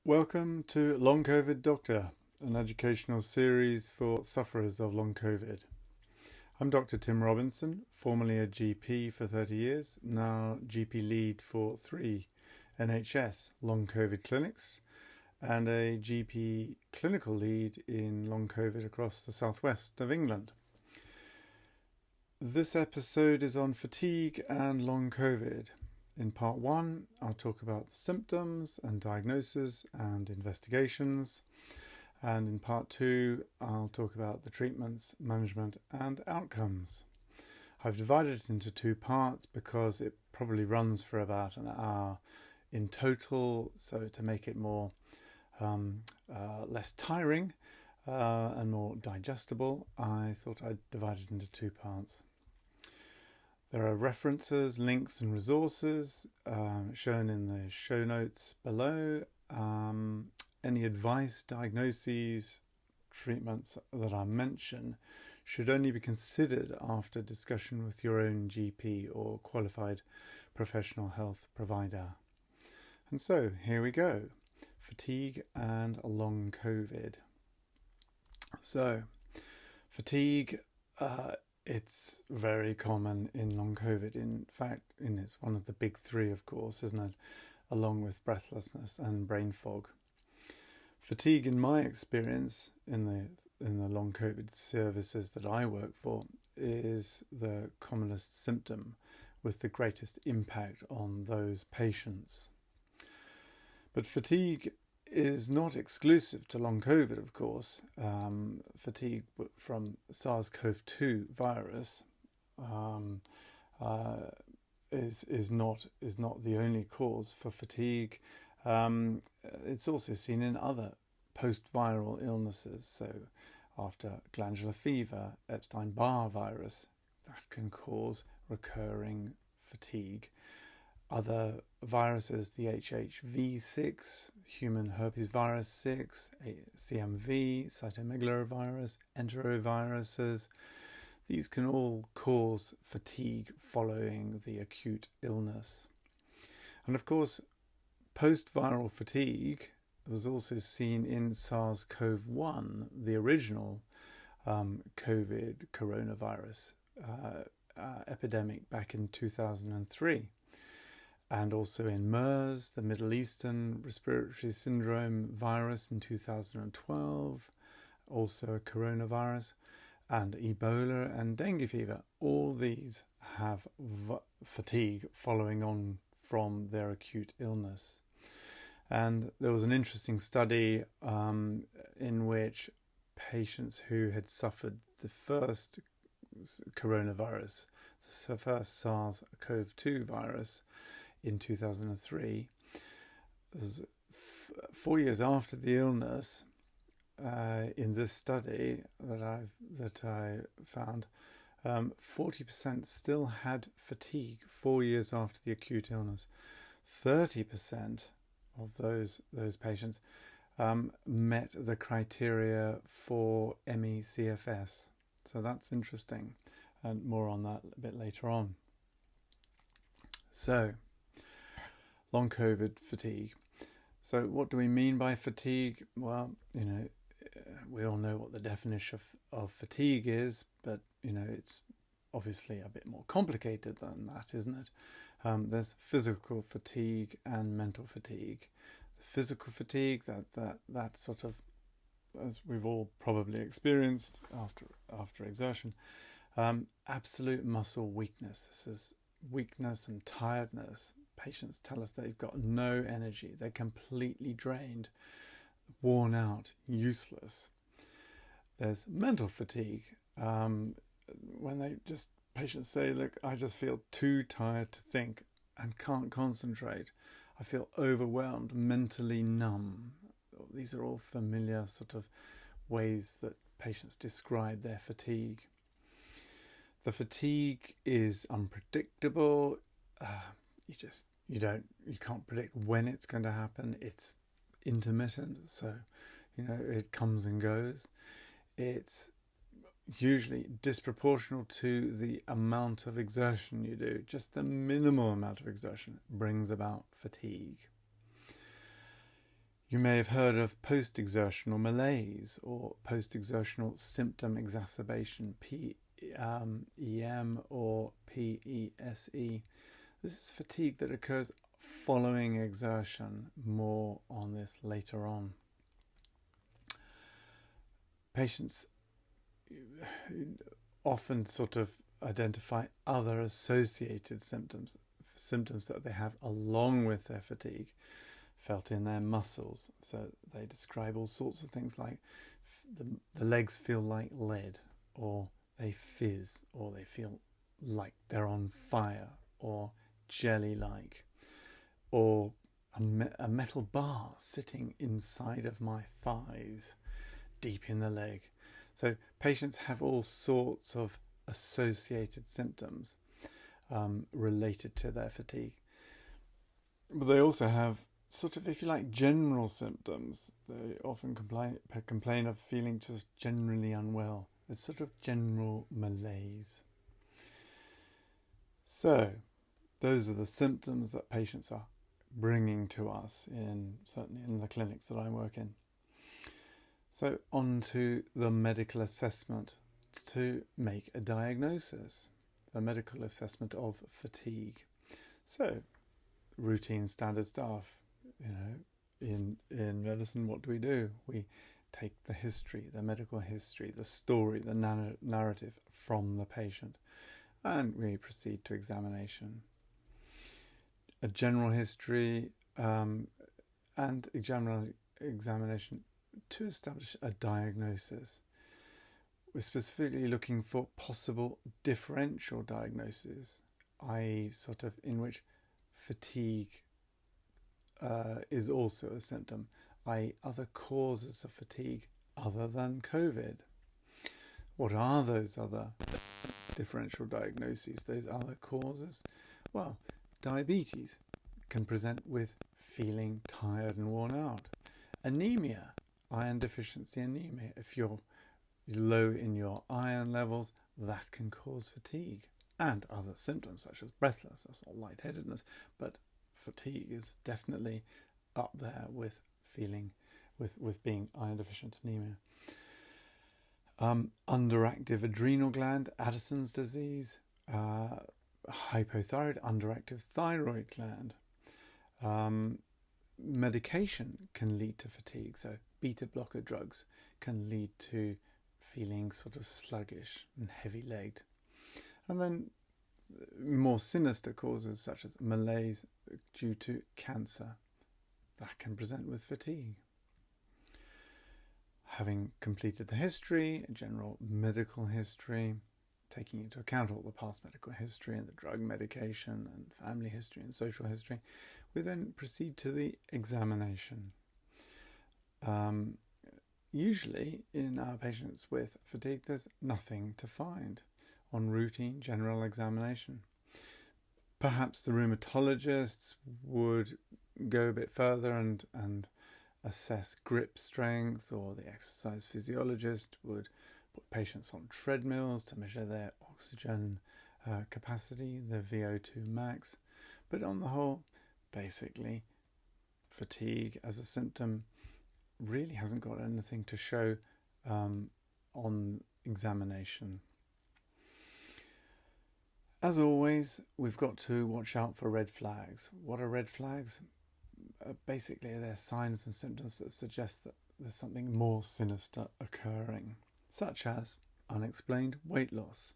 Welcome to Long Covid Doctor, an educational series for sufferers of long Covid. I'm Dr. Tim Robinson, formerly a GP for 30 years, now GP lead for 3 NHS Long Covid clinics and a GP clinical lead in long Covid across the southwest of England. This episode is on fatigue and long Covid. In part 1, I'll talk about the symptoms and diagnoses and investigations. And in part 2, I'll talk about the treatments, management and outcomes. I've divided it into 2 parts because it probably runs for about an hour in total. So to make it more less tiring and more digestible, I thought I'd divide it into 2 parts. There are references, links and resources shown in the show notes below. Any advice, diagnoses, treatments that I mention should only be considered after discussion with your own GP or qualified professional health provider. And so here we go, fatigue and long Covid. So fatigue, it's very common in long Covid. In fact, it's one of the big 3, of course, isn't it? Along with breathlessness and brain fog. Fatigue, in my experience, in the long Covid services that I work for, is the commonest symptom with the greatest impact on those patients. But fatigue is not exclusive to long Covid, of course. Fatigue from SARS-CoV-2 virus is not the only cause for fatigue. It's also seen in other post-viral illnesses. So after glandular fever, Epstein-Barr virus, that can cause recurring fatigue. Other viruses, the HHV6, human herpes virus 6, CMV, cytomegalovirus, enteroviruses, these can all cause fatigue following the acute illness. And of course, post-viral fatigue was also seen in SARS-CoV-1, the original COVID coronavirus epidemic back in 2003. And also in MERS, the Middle Eastern Respiratory Syndrome virus in 2012, also a coronavirus, and Ebola and dengue fever. All these have fatigue following on from their acute illness. And there was an interesting study in which patients who had suffered the first coronavirus, the first SARS-CoV-2 virus, in 2003, it was 4 years after the illness. In this study that I found, 40% still had fatigue 4 years after the acute illness. 30% of those patients met the criteria for ME/CFS. So that's interesting, and more on that a bit later on. So, long Covid fatigue. So what do we mean by fatigue? Well, we all know what the definition of fatigue is, but, it's obviously a bit more complicated than that, isn't it? There's physical fatigue and mental fatigue. The physical fatigue, that sort of, as we've all probably experienced after exertion, absolute muscle weakness. This is weakness and tiredness. Patients tell us they've got no energy. They're completely drained, worn out, useless. There's mental fatigue. When patients say, look, I just feel too tired to think and can't concentrate. I feel overwhelmed, mentally numb. These are all familiar sort of ways that patients describe their fatigue. The fatigue is unpredictable. You can't predict when it's going to happen. It's intermittent, so it comes and goes. It's usually disproportional to the amount of exertion you do. Just the minimal amount of exertion brings about fatigue. You may have heard of post-exertional malaise or post-exertional symptom exacerbation, PEM or PESE. This is fatigue that occurs following exertion. More on this later on. Patients often sort of identify other associated symptoms that they have along with their fatigue, felt in their muscles. So they describe all sorts of things like the legs feel like lead, or they fizz, or they feel like they're on fire, or jelly-like, or a metal bar sitting inside of my thighs, deep in the leg. So patients have all sorts of associated symptoms related to their fatigue. But they also have sort of, if you like, general symptoms. They often complain of feeling just generally unwell. It's sort of general malaise. So those are the symptoms that patients are bringing to us, certainly in the clinics that I work in. So on to the medical assessment to make a diagnosis, the medical assessment of fatigue. So routine standard stuff, in medicine, what do? We take the history, the medical history, the story, the narrative from the patient, and we proceed to examination. A general history and examination to establish a diagnosis. We're specifically looking for possible differential diagnoses, i.e. sort of in which fatigue is also a symptom, i.e. other causes of fatigue other than COVID. What are those other differential diagnoses, those other causes? Well, diabetes can present with feeling tired and worn out. Anemia, iron deficiency anemia. If you're low in your iron levels, that can cause fatigue and other symptoms such as breathlessness or lightheadedness. But fatigue is definitely up there with feeling, with being iron deficient anemia. Underactive adrenal gland, Addison's disease, hypothyroid, underactive thyroid gland. Medication can lead to fatigue, so beta blocker drugs can lead to feeling sort of sluggish and heavy-legged. And then more sinister causes such as malaise due to cancer, that can present with fatigue. Having completed the history, general medical history, taking into account all the past medical history and the drug medication and family history and social history, we then proceed to the examination. Usually in our patients with fatigue, there's nothing to find on routine general examination. Perhaps the rheumatologists would go a bit further and assess grip strength, or the exercise physiologist would put patients on treadmills to measure their oxygen capacity, the VO2 max. But on the whole, basically, fatigue as a symptom really hasn't got anything to show on examination. As always, we've got to watch out for red flags. What are red flags? Basically, they're signs and symptoms that suggest that there's something more sinister occurring, such as unexplained weight loss.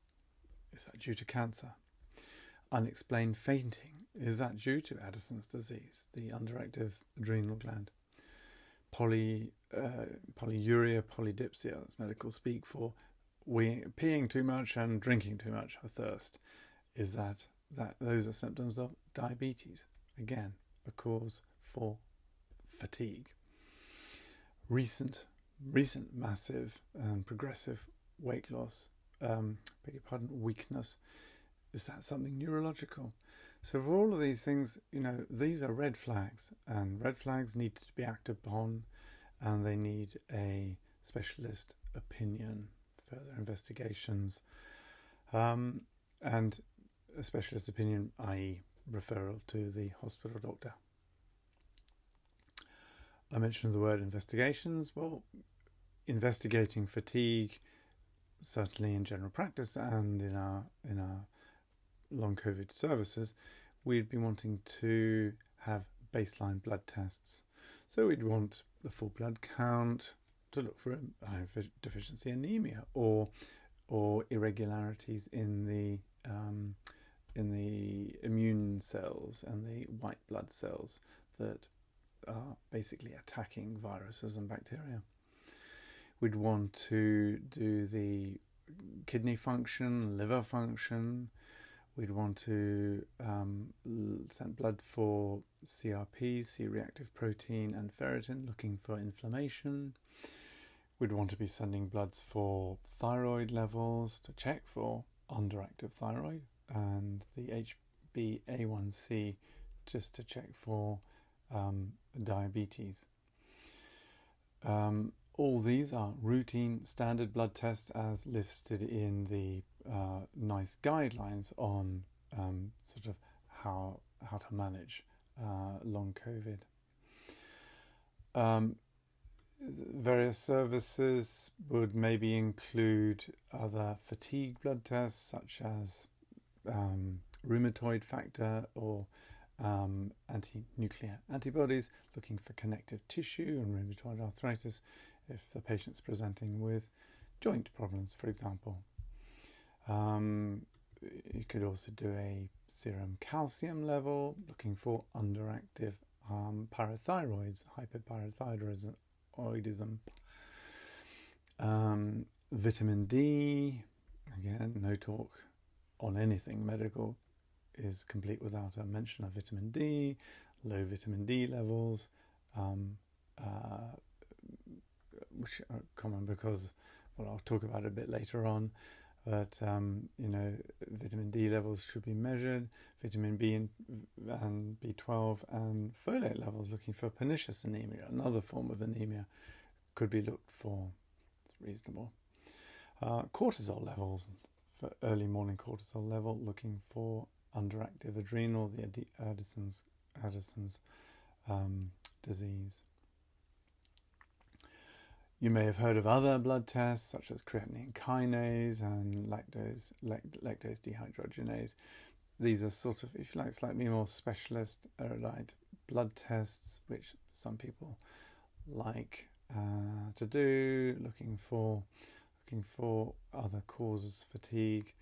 Is that due to cancer? Unexplained fainting. Is that due to Addison's disease, the underactive adrenal gland? Polyuria, polydipsia, that's medical speak for peeing too much and drinking too much, a thirst. Is that those are symptoms of diabetes? Again, a cause for fatigue. Recent massive and progressive weight loss, weakness. Is that something neurological? So for all of these things, these are red flags, and red flags need to be acted upon, and they need a specialist opinion, further investigations, and a specialist opinion, i.e. referral to the hospital doctor. I mentioned the word investigations. Well, investigating fatigue, certainly in general practice and in our Long Covid services, we'd be wanting to have baseline blood tests. So we'd want the full blood count to look for iron deficiency anemia or irregularities in the immune cells and the white blood cells that are basically attacking viruses and bacteria. We'd want to do the kidney function, liver function. We'd want to send blood for CRP, C-reactive protein, and ferritin, looking for inflammation. We'd want to be sending bloods for thyroid levels to check for underactive thyroid, and the HbA1c just to check for diabetes. All these are routine standard blood tests as listed in the NICE guidelines on sort of how to manage long COVID. Various services would maybe include other fatigue blood tests such as rheumatoid factor or anti-nuclear antibodies, looking for connective tissue and rheumatoid arthritis if the patient's presenting with joint problems, for example. You could also do a serum calcium level, looking for underactive parathyroids, hyperparathyroidism. Vitamin D, again, no talk on anything medical is complete without a mention of vitamin D, low vitamin D levels, which are common because, well, I'll talk about it a bit later on, but, vitamin D levels should be measured, vitamin B and B12 and folate levels, looking for pernicious anemia, another form of anemia, could be looked for. It's reasonable. Cortisol levels, for early morning cortisol level, looking for underactive adrenal, the Addison's disease. You may have heard of other blood tests such as creatinine kinase and lactose dehydrogenase. These are sort of, if you like, slightly more specialist erudite blood tests, which some people like to do, looking for other causes of fatigue.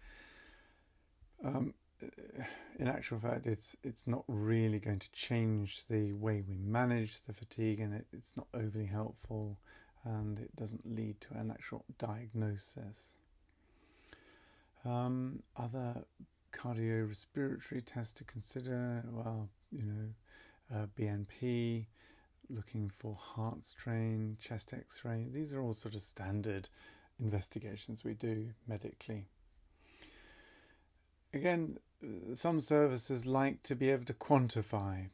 In actual fact, it's not really going to change the way we manage the fatigue, and it's not overly helpful, and it doesn't lead to an actual diagnosis. Other cardiorespiratory tests to consider, well, BNP, looking for heart strain, chest x-ray. These are all sort of standard investigations we do medically. Again, some services like to be able to quantify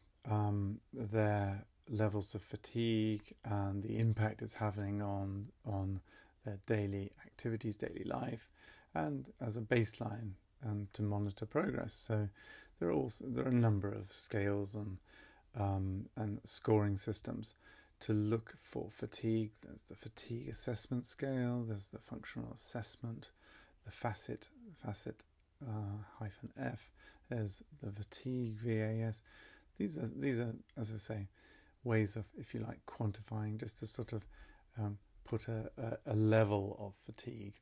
their levels of fatigue and the impact it's having on their daily activities, daily life, and as a baseline and to monitor progress. So there are a number of scales and scoring systems to look for fatigue. There's the fatigue assessment scale, there's the functional assessment, the FACIT -F, there's the fatigue VAS. These are, as I say, ways of, if you like, quantifying, just to sort of put a level of fatigue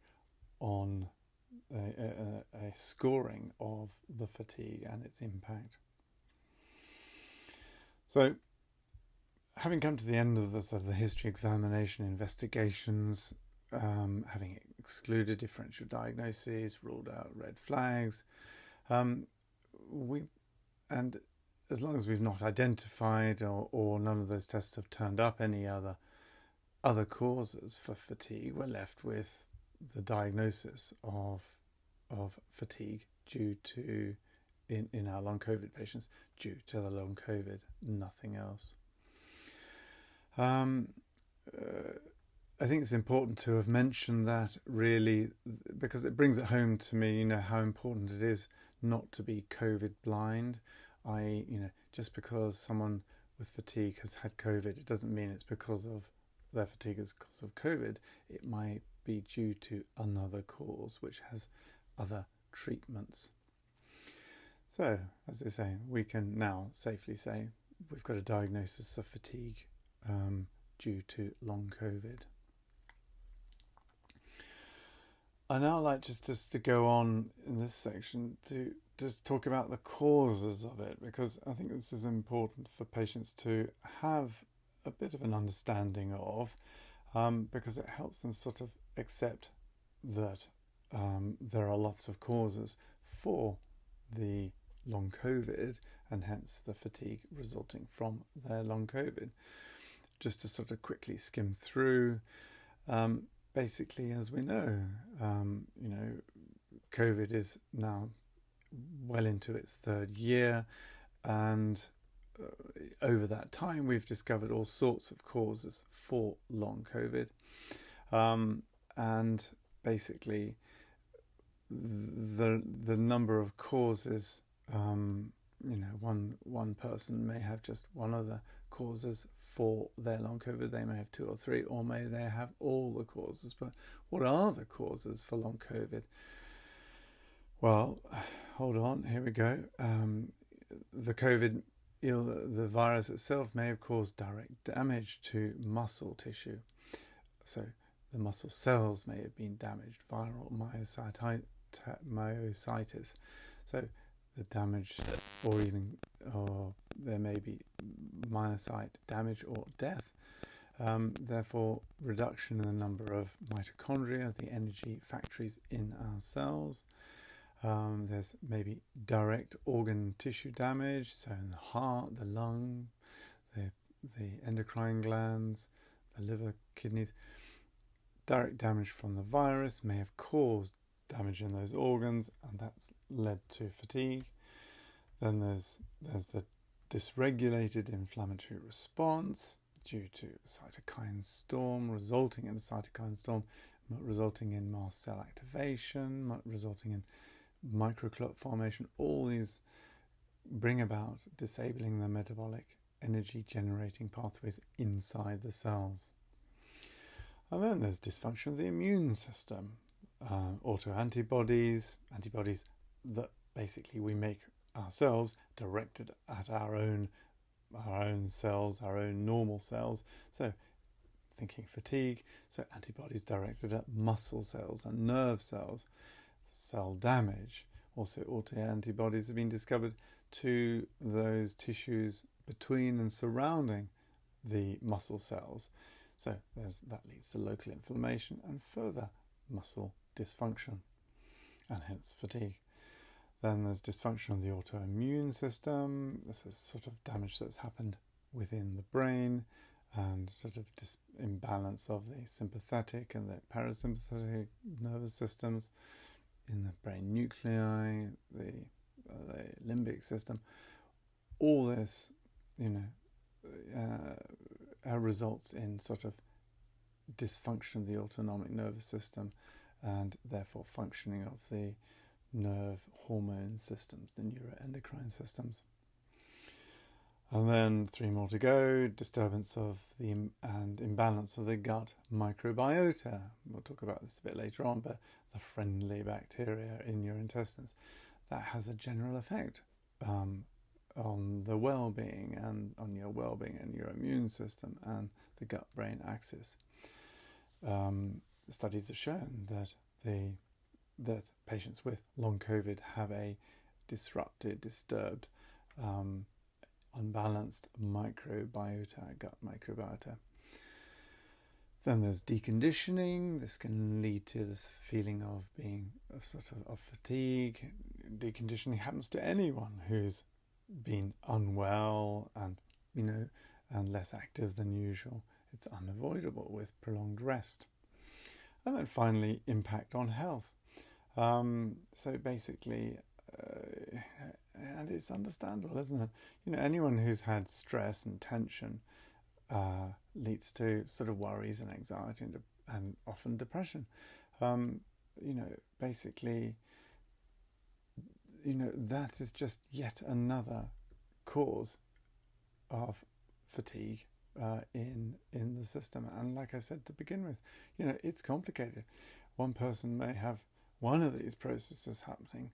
on a scoring of the fatigue and its impact. So, having come to the end of the history examination investigations, having excluded differential diagnoses, ruled out red flags, and as long as we've not identified or none of those tests have turned up any other causes for fatigue, we're left with the diagnosis of fatigue due to, in our long COVID patients, due to the long COVID, nothing else. I think it's important to have mentioned that, really, because it brings it home to me, how important it is not to be COVID blind. Just because someone with fatigue has had COVID, it doesn't mean it's because of their fatigue is because of COVID. It might be due to another cause which has other treatments. So, as I say, we can now safely say we've got a diagnosis of fatigue due to long COVID. I now like just to go on in this section to just talk about the causes of it, because I think this is important for patients to have a bit of an understanding of, because it helps them sort of accept that there are lots of causes for the long COVID and hence the fatigue resulting from their long COVID. Just to sort of quickly skim through, basically, as we know, COVID is now well into its third year, and over that time we've discovered all sorts of causes for long COVID, and basically the number of causes, one person may have just one of the causes for their long COVID, they may have 2 or 3, or may they have all the causes. But what are the causes for long COVID? Well, hold on, here we go. The virus itself may have caused direct damage to muscle tissue. So the muscle cells may have been damaged, viral myositis. So the damage, or there may be myocyte damage or death. Therefore, reduction in the number of mitochondria, the energy factories in our cells. There's maybe direct organ tissue damage, so in the heart, the lung, the endocrine glands, the liver, kidneys. Direct damage from the virus may have caused damage in those organs, and that's led to fatigue. Then there's the dysregulated inflammatory response due to cytokine storm, resulting in mast cell activation, resulting in microclot formation. All these bring about disabling the metabolic energy generating pathways inside the cells. And then there's dysfunction of the immune system, autoantibodies, antibodies that basically we make ourselves, directed at our own cells, our own normal cells. So thinking fatigue, so antibodies directed at muscle cells and nerve cells. Cell damage, also autoantibodies have been discovered to those tissues between and surrounding the muscle cells. So that leads to local inflammation and further muscle dysfunction, and hence fatigue. Then there's dysfunction of the autoimmune system. This is sort of damage that's happened within the brain, and sort of imbalance of the sympathetic and the parasympathetic nervous systems in the brain nuclei, the limbic system. All this, results in sort of dysfunction of the autonomic nervous system, and therefore functioning of the nerve hormone systems, the neuroendocrine systems. And then 3 more to go. Disturbance of and imbalance of the gut microbiota. We'll talk about this a bit later on, but the friendly bacteria in your intestines. That has a general effect on the well-being and on your well-being and your immune system and the gut-brain axis. Studies have shown that patients with long COVID have a disturbed, unbalanced microbiota, gut microbiota. Then there's deconditioning. This can lead to this feeling of fatigue. Deconditioning happens to anyone who's been unwell and less active than usual. It's unavoidable with prolonged rest. And then finally, impact on health. So basically, and it's understandable, isn't it? Anyone who's had stress and tension leads to sort of worries and anxiety and often depression. Basically, that is just yet another cause of fatigue in the system. And like I said to begin with, it's complicated. One person may have one of these processes happening,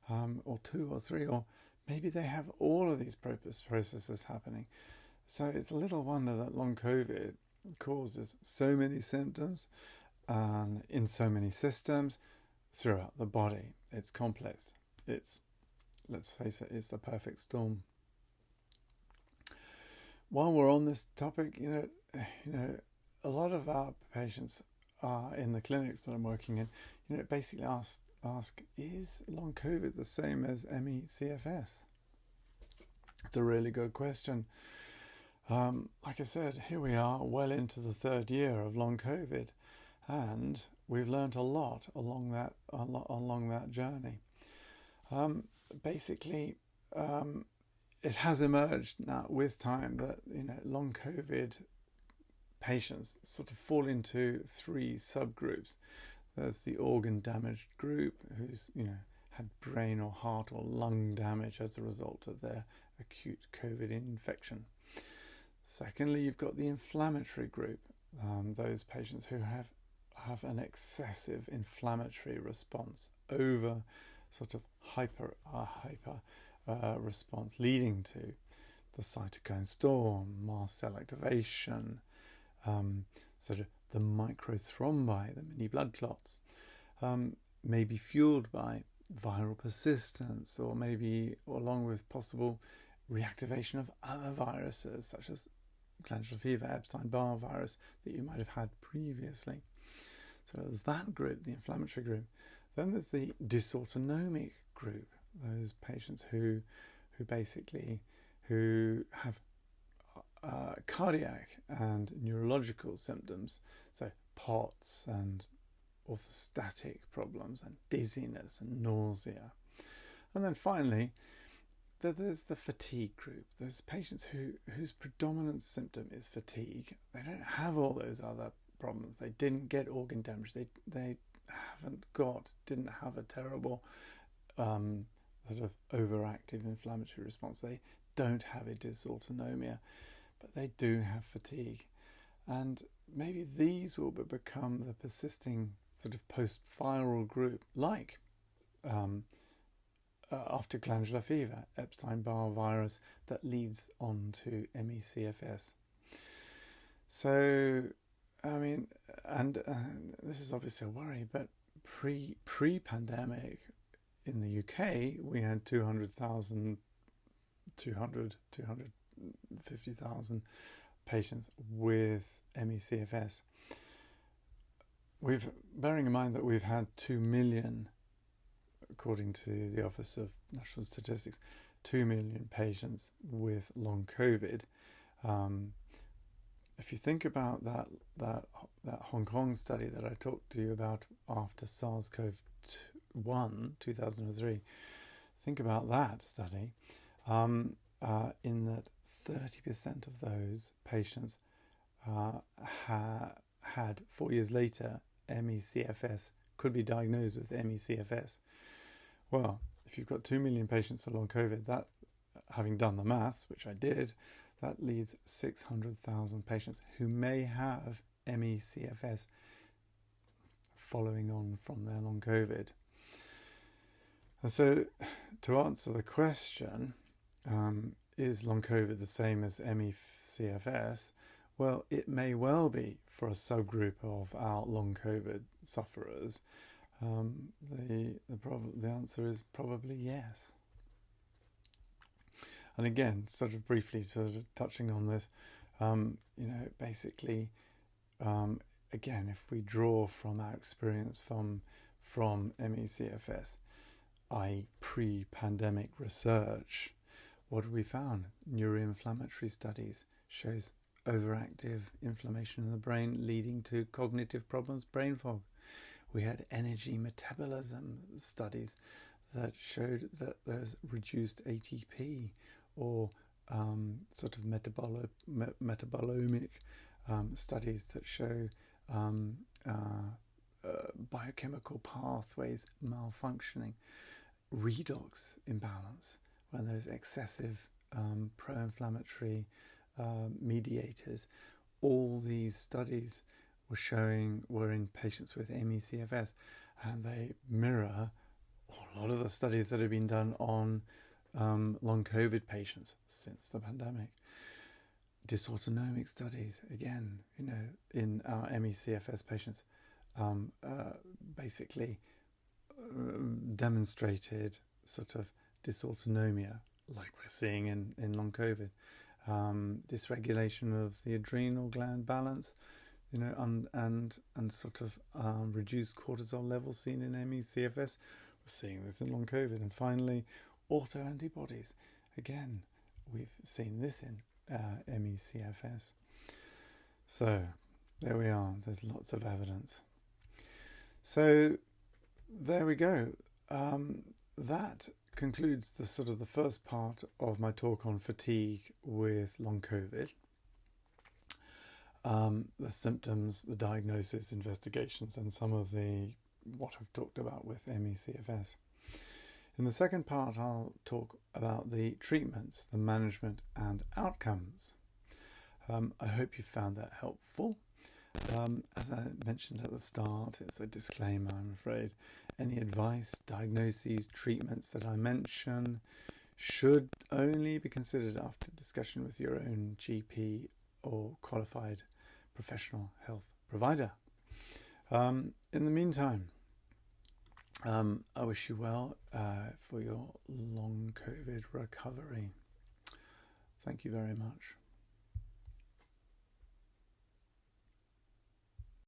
or two or three, or maybe they have all of these processes happening. So it's a little wonder that long COVID causes so many symptoms in so many systems throughout the body. It's complex. Let's face it, it's the perfect storm. While we're on this topic, a lot of our patients are in the clinics that I'm working in, basically ask, is long COVID the same as ME/CFS? It's a really good question. Like I said, here we are well into the third year of long COVID, and we've learnt a lot along that journey. Basically, it has emerged now with time that long COVID patients sort of fall into three subgroups. There's the organ damaged group, who's had brain or heart or lung damage as a result of their acute COVID infection. Secondly, you've got the inflammatory group, those patients who have an excessive inflammatory response, over sort of hyper response, leading to the cytokine storm, mast cell activation, sort of the microthrombi, the mini blood clots, may be fueled by viral persistence, or maybe along with possible reactivation of other viruses such as glandular fever, Epstein-Barr virus that you might have had previously. So there's that group, the inflammatory group. Then there's the dysautonomic group, those patients who have cardiac and neurological symptoms, so POTS and orthostatic problems and dizziness and nausea. And then finally, there's the fatigue group, those patients whose predominant symptom is fatigue. They don't have all those other problems. They didn't get organ damage. They didn't have a terrible sort of overactive inflammatory response. They don't have a dysautonomia, but they do have fatigue. And maybe these will become the persisting sort of post-viral group, like after glandular fever, Epstein-Barr virus, that leads on to ME/CFS. So, I mean, and this is obviously a worry, but pre-pandemic in the UK, we had 250,000 patients with ME/CFS. Bearing in mind that we've had 2 million, according to the Office of National Statistics, 2 million patients with long COVID. If you think about that Hong Kong study that I talked to you about after SARS-CoV-1, 2003, think about that study, in that 30% of those patients had 4 years later ME/CFS, could be diagnosed with ME/CFS. Well, if you've got 2 million patients with long COVID, that, having done the maths, which I did, that leaves 600,000 patients who may have ME/CFS following on from their long COVID. And so, to answer the question, is long COVID the same as ME/CFS? Well, it may well be for a subgroup of our long COVID sufferers. The answer is probably yes. And again, sort of briefly, touching on this, basically, again, if we draw from our experience from ME/CFS, i.e. pre-pandemic research, what have we found? Neuroinflammatory studies shows overactive inflammation in the brain leading to cognitive problems, brain fog. We had energy metabolism studies that showed that there's reduced ATP, or sort of metabolomic studies that show biochemical pathways malfunctioning, redox imbalance when there's excessive pro-inflammatory mediators. All these studies were in patients with ME/CFS, and they mirror a lot of the studies that have been done on long COVID patients since the pandemic. Dysautonomic studies, again, in our ME/CFS patients, basically demonstrated sort of dysautonomia, like we're seeing in long COVID, dysregulation of the adrenal gland balance, and sort of reduced cortisol levels seen in ME/CFS. We're seeing this in long COVID. And finally, autoantibodies. Again, we've seen this in ME/CFS. So there we are. There's lots of evidence. So there we go. That concludes the first part of my talk on fatigue with long COVID. The symptoms, the diagnosis, investigations, and some of what I've talked about with ME/CFS. In the second part, I'll talk about the treatments, the management, and outcomes. I hope you found that helpful. As I mentioned at the start, it's a disclaimer, I'm afraid. Any advice, diagnoses, treatments that I mention should only be considered after discussion with your own GP or qualified professional health provider. In the meantime, I wish you well for your long COVID recovery. Thank you very much.